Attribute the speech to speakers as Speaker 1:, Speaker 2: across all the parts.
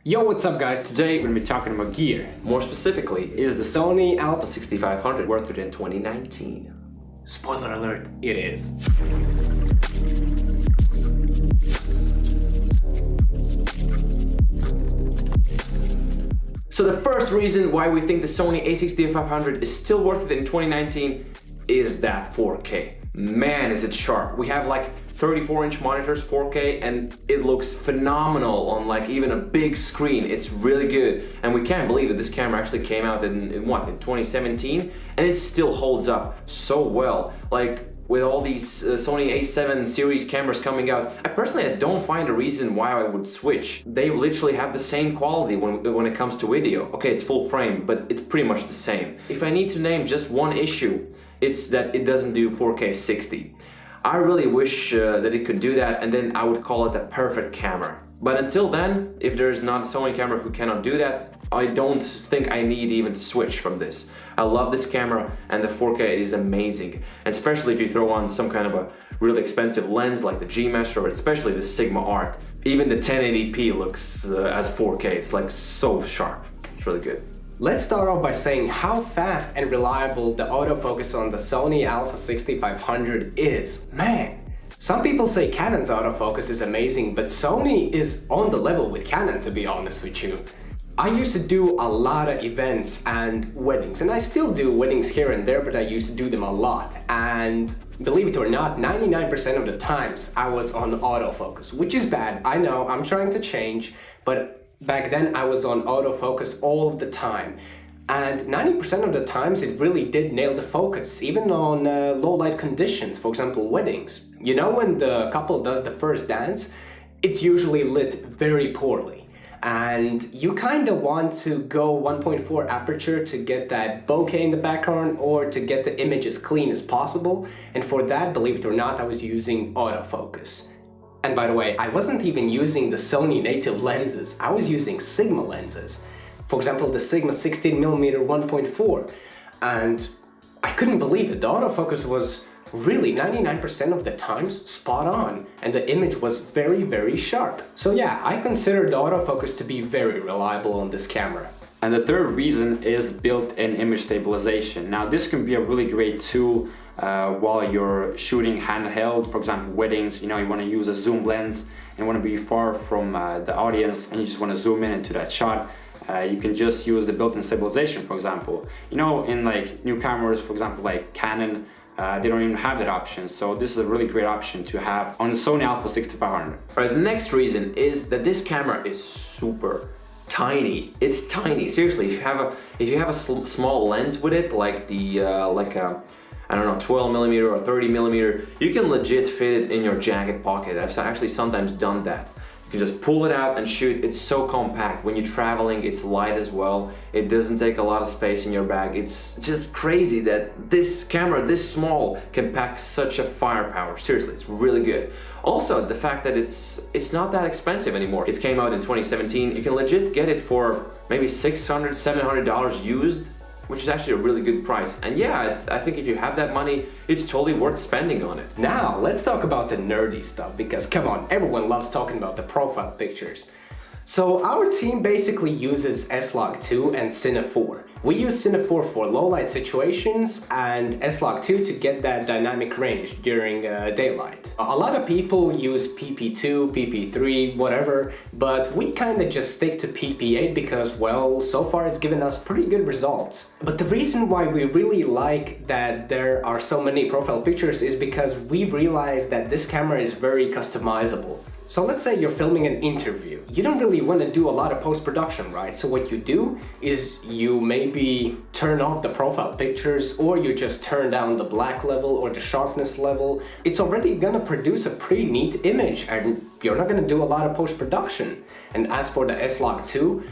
Speaker 1: Yo, what's up guys? Today we're going to be talking about gear. More specifically, is the Sony A6500 worth it in 2019? Spoiler alert, it is. So the first reason why we think the Sony A6500 is still worth it in 2019 is that 4K. Man, is it sharp. We have like 34-inch monitors, 4K, and it looks phenomenal on like even a big screen. It's really good, and we can't believe that this camera actually came out in 2017, and it still holds up so well. Like with all these Sony A7 series cameras coming out, I personally don't find a reason why I would switch. They literally have the same quality when it comes to video. Okay, it's full frame, but it's pretty much the same. If I need to name just one issue, it's that it doesn't do 4K 60. I really wish that it could do that, and then I would call it a perfect camera. But until then, if there's not a Sony camera who cannot do that, I don't think I need even to switch from this. I love this camera, and the 4K is amazing. And especially if you throw on some kind of a really expensive lens like the G-Mesh or especially the Sigma Art. Even the 1080p looks as 4K, it's like so sharp. It's really good. Let's start off by saying how fast and reliable the autofocus on the Sony A6500 is. Man, some people say Canon's autofocus is amazing, but Sony is on the level with Canon, to be honest with you. I used to do a lot of events and weddings, and I still do weddings here and there, but I used to do them a lot. And believe it or not, 99% of the times I was on autofocus, which is bad. I know, I'm trying to change, but back then I was on autofocus all of the time, and 90% of the times it really did nail the focus, even on low light conditions, for example weddings. You know, when the couple does the first dance, it's usually lit very poorly, and you kind of want to go 1.4 aperture to get that bokeh in the background or to get the image as clean as possible, and for that, believe it or not, I was using autofocus. And by the way, I wasn't even using the Sony native lenses, I was using Sigma lenses. For example, the Sigma 16mm 1.4. And I couldn't believe it, the autofocus was really 99% of the times spot on, and the image was very, very sharp. So yeah, I consider the autofocus to be very reliable on this camera.
Speaker 2: And the third reason is built-in image stabilization. Now this can be a really great tool while you're shooting handheld, for example weddings. You know, you want to use a zoom lens and want to be far from the audience, and you just want to zoom in into that shot. You can just use the built-in stabilization, for example. You know, in like new cameras, for example like Canon, they don't even have that option, so this is a really great option to have on the Sony A6500.
Speaker 1: Alright, the next reason is that this camera is super tiny. It's tiny, seriously. If you have a small lens with it, like the I don't know, 12mm or 30mm, you can legit fit it in your jacket pocket. I've actually sometimes done that. You can just pull it out and shoot. It's so compact. When you're traveling, it's light as well. It doesn't take a lot of space in your bag. It's just crazy that this camera, this small, can pack such a firepower. Seriously, it's really good. Also, the fact that it's not that expensive anymore. It came out in 2017. You can legit get it for maybe $600, $700 used, which is actually a really good price. And yeah, I think if you have that money, it's totally worth spending on it. Now, let's talk about the nerdy stuff, because come on, everyone loves talking about the profile pictures. So our team basically uses S-Log2 and Cine 4. We use Cine 4 for low light situations and S-Log2 to get that dynamic range during daylight. A lot of people use PP2, PP3, whatever, but we kind of just stick to PP8 because, well, so far it's given us pretty good results. But the reason why we really like that there are so many profile pictures is because we realized that this camera is very customizable. So let's say you're filming an interview. You don't really want to do a lot of post-production, right? So what you do is you maybe turn off the profile pictures, or you just turn down the black level or the sharpness level. It's already gonna produce a pretty neat image, and you're not gonna do a lot of post-production. And as for the S-Log2,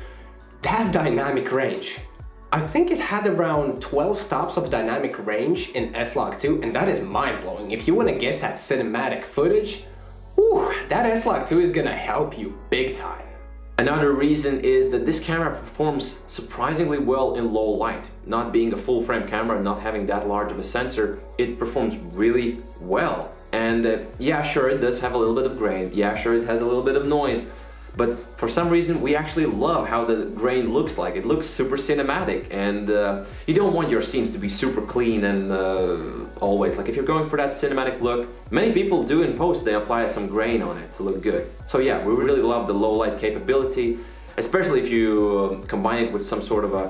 Speaker 1: that dynamic range. I think it had around 12 stops of dynamic range in S-Log2, and that is mind-blowing. If you want to get that cinematic footage, that S-Log2 is gonna help you big time. Another reason is that this camera performs surprisingly well in low light. Not being a full frame camera, not having that large of a sensor, it performs really well. And yeah, sure, it does have a little bit of grain. Yeah, sure, it has a little bit of noise. but for some reason we actually love how the grain looks like. It looks super cinematic, and you don't want your scenes to be super clean and always, like if you're going for that cinematic look, many people do in post, they apply some grain on it to look good. So yeah, we really love the low light capability, especially if you combine it with some sort of a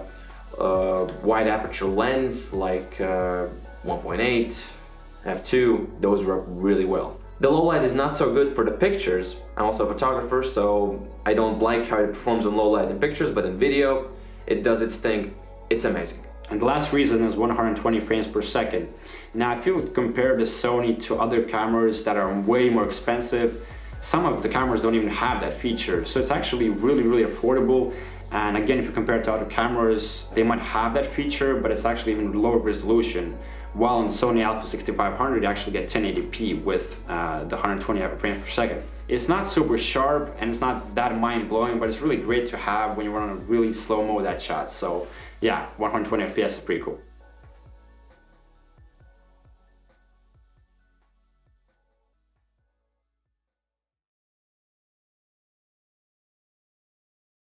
Speaker 1: wide aperture lens like 1.8, f2, those work really well. The low light is not so good for the pictures. I'm also a photographer, so I don't like how it performs in low light in pictures, but in video, it does its thing. It's amazing.
Speaker 2: And the last reason is 120 frames per second. Now, if you compare the Sony to other cameras that are way more expensive, some of the cameras don't even have that feature. So it's actually really, really affordable. And again, if you compare it to other cameras, they might have that feature, but it's actually even lower resolution. While on Sony A6500, you actually get 1080p with the 120 frames per second. It's not super sharp and it's not that mind-blowing, but it's really great to have when you run on a really slow-mo that shot. So yeah, 120 FPS is pretty cool.